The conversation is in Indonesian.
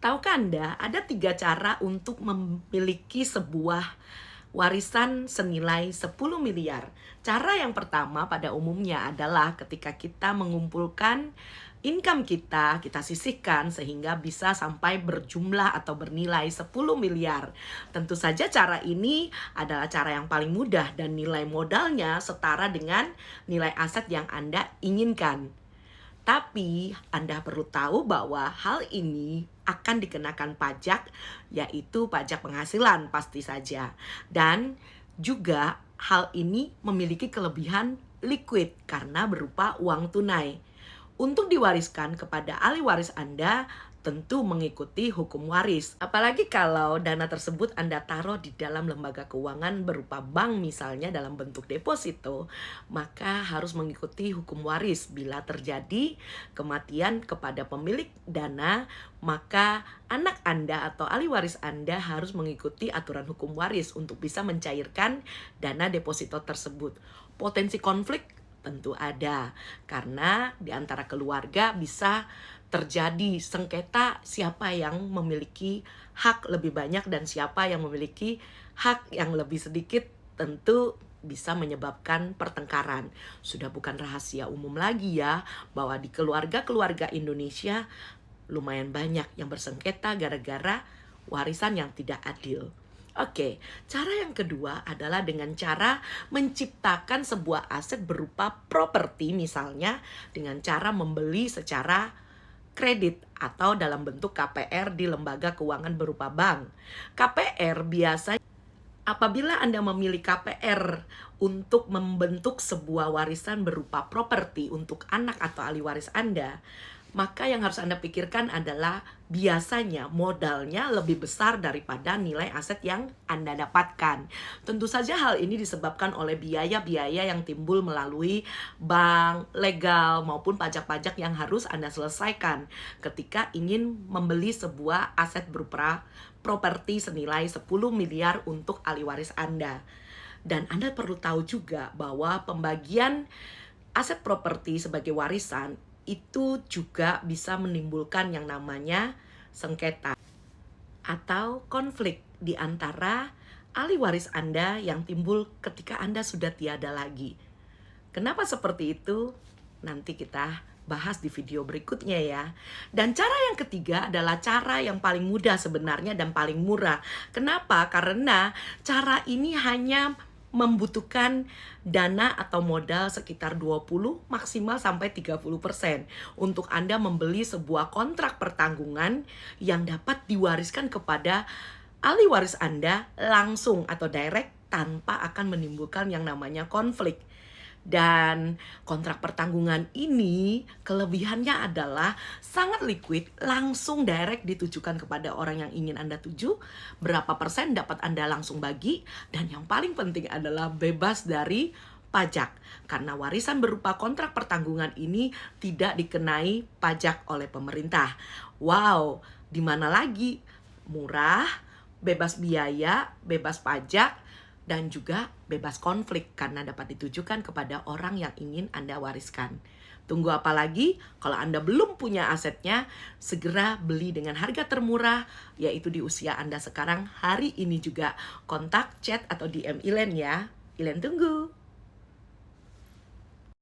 Tahukah Anda, ada 3 cara untuk memiliki sebuah warisan senilai 10 miliar. Cara yang pertama pada umumnya adalah ketika kita mengumpulkan income kita sisihkan sehingga bisa sampai berjumlah atau bernilai 10 miliar. Tentu saja cara ini adalah cara yang paling mudah dan nilai modalnya setara dengan nilai aset yang Anda inginkan. Tapi Anda perlu tahu bahwa hal ini akan dikenakan pajak, yaitu pajak penghasilan pasti saja. Dan juga hal ini memiliki kelebihan liquid karena berupa uang tunai. Untuk diwariskan kepada ahli waris Anda, tentu mengikuti hukum waris. Apalagi kalau dana tersebut Anda taruh di dalam lembaga keuangan berupa bank misalnya dalam bentuk deposito, maka harus mengikuti hukum waris. Bila terjadi kematian kepada pemilik dana, maka anak Anda atau ahli waris Anda harus mengikuti aturan hukum waris untuk bisa mencairkan dana deposito tersebut. Potensi konflik tentu ada, karena di antara keluarga bisa terjadi sengketa siapa yang memiliki hak lebih banyak dan siapa yang memiliki hak yang lebih sedikit, tentu bisa menyebabkan pertengkaran. Sudah bukan rahasia umum lagi ya, bahwa di keluarga-keluarga Indonesia lumayan banyak yang bersengketa gara-gara warisan yang tidak adil. Oke, cara yang kedua adalah dengan cara menciptakan sebuah aset berupa properti, misalnya dengan cara membeli secara kredit atau dalam bentuk KPR di lembaga keuangan berupa bank. KPR biasanya apabila Anda memilih KPR untuk membentuk sebuah warisan berupa properti untuk anak atau ahli waris Anda, maka yang harus Anda pikirkan adalah biasanya modalnya lebih besar daripada nilai aset yang Anda dapatkan. Tentu saja hal ini disebabkan oleh biaya-biaya yang timbul melalui bank, legal, maupun pajak-pajak yang harus Anda selesaikan ketika ingin membeli sebuah aset berupa properti senilai 10 miliar untuk ahli waris Anda. Dan Anda perlu tahu juga bahwa pembagian aset properti sebagai warisan itu juga bisa menimbulkan yang namanya sengketa atau konflik di antara ahli waris Anda yang timbul ketika Anda sudah tiada lagi. Kenapa seperti itu? Nanti kita bahas di video berikutnya ya. Dan cara yang ketiga adalah cara yang paling mudah sebenarnya dan paling murah. Kenapa? Karena cara ini hanya membutuhkan dana atau modal sekitar 20 maksimal sampai 30% untuk Anda membeli sebuah kontrak pertanggungan yang dapat diwariskan kepada ahli waris Anda langsung atau direct tanpa akan menimbulkan yang namanya konflik. Dan kontrak pertanggungan ini kelebihannya adalah sangat liquid, langsung direct ditujukan kepada orang yang ingin Anda tuju, berapa persen dapat Anda langsung bagi, dan yang paling penting adalah bebas dari pajak. Karena warisan berupa kontrak pertanggungan ini tidak dikenai pajak oleh pemerintah. Wow, di mana lagi? Murah, bebas biaya, bebas pajak, dan juga bebas konflik karena dapat ditujukan kepada orang yang ingin Anda wariskan. Tunggu apa lagi? Kalau Anda belum punya asetnya, segera beli dengan harga termurah, yaitu di usia Anda sekarang hari ini juga. Kontak, chat, atau DM Ilen ya. Ilen tunggu.